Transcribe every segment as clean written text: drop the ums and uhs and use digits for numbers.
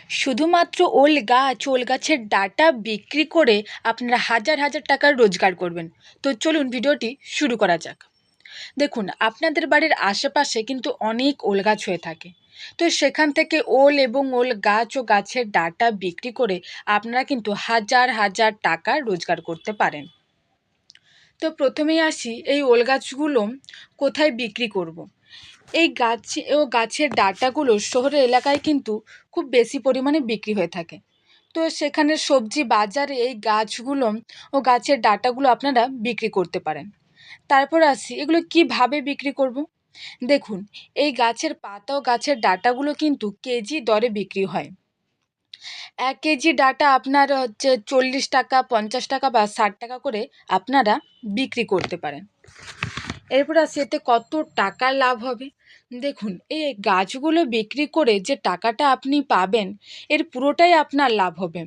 শুধুমাত্র ওল গাছের ডাঁটা বিক্রি করে আপনারা হাজার হাজার টাকার রোজগার করবেন। তো চলুন ভিডিওটি শুরু করা যাক। দেখুন, আপনাদের বাড়ির আশেপাশে কিন্তু অনেক ওল গাছ হয়ে থাকে। তো সেখান থেকে ওল এবং ওল গাছ ও গাছের ডাঁটা বিক্রি করে আপনারা কিন্তু হাজার হাজার টাকা রোজগার করতে পারেন। তো প্রথমেই আসি, এই ওল গাছগুলো কোথায় বিক্রি করব। এই গাছ ও গাছের ডাঁটাগুলো শহরের এলাকায় কিন্তু খুব বেশি পরিমাণে বিক্রি হয়ে থাকে। তো সেখানে সবজি বাজারে এই গাছগুলো ও গাছের ডাঁটাগুলো আপনারা বিক্রি করতে পারেন। তারপর আসি, এগুলো কিভাবে বিক্রি করব। দেখুন, এই গাছের পাতা ও গাছের ডাঁটাগুলো কিন্তু কেজি দরে বিক্রি হয়। 1 কেজি ডাঁটা আপনার 40 টাকা, 50 টাকা বা 60 টাকা করে আপনারা বিক্রি করতে পারেন। এরপর আসি, এতে কত টাকা লাভ হবে। দেখুন, এই গাছগুলো বিক্রি করে যে টাকাটা আপনি পাবেন, এর পুরোটাই আপনার লাভ হবে।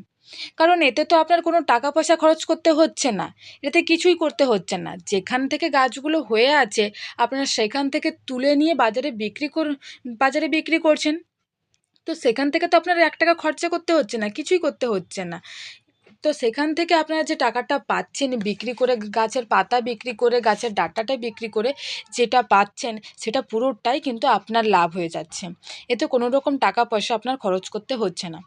কারণ এতে তো আপনার কোনো টাকা পয়সা খরচ করতে হচ্ছে না, এতে কিছুই করতে হচ্ছে না। যেখান থেকে গাছগুলো হয়ে আছে আপনারা সেখান থেকে তুলে নিয়ে বাজারে বিক্রি করছেন। তো সেখান থেকে তো আপনার 1 টাকা খরচা করতে হচ্ছে না, কিছুই করতে হচ্ছে না। তো সেখান থেকে আপনারা যে টাকাটা পাচ্ছেন বিক্রি করে, গাছের পাতা বিক্রি করে, গাছের ডাঁটাটা বিক্রি করে যেটা পাচ্ছেন, সেটা পুরোটাই কিন্তু আপনার লাভ হয়ে যাচ্ছে। এতে কোনো রকম টাকা পয়সা আপনার খরচ করতে হচ্ছে না।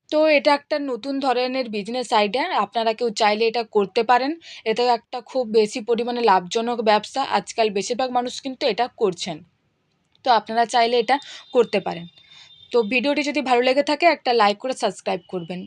তো এটা একটা নতুন ধরনের বিজনেস আইডিয়া, আপনারা কেউ চাইলে এটা করতে পারেন। এটা একটা খুব বেশি পরিমাণে লাভজনক ব্যবসা, আজকাল বেশিরভাগ মানুষ কিন্তু এটা করছেন। তো আপনারা চাইলে এটা করতে পারেন। তো ভিডিওটি যদি ভালো লেগে থাকে একটা লাইক করে সাবস্ক্রাইব করবেন।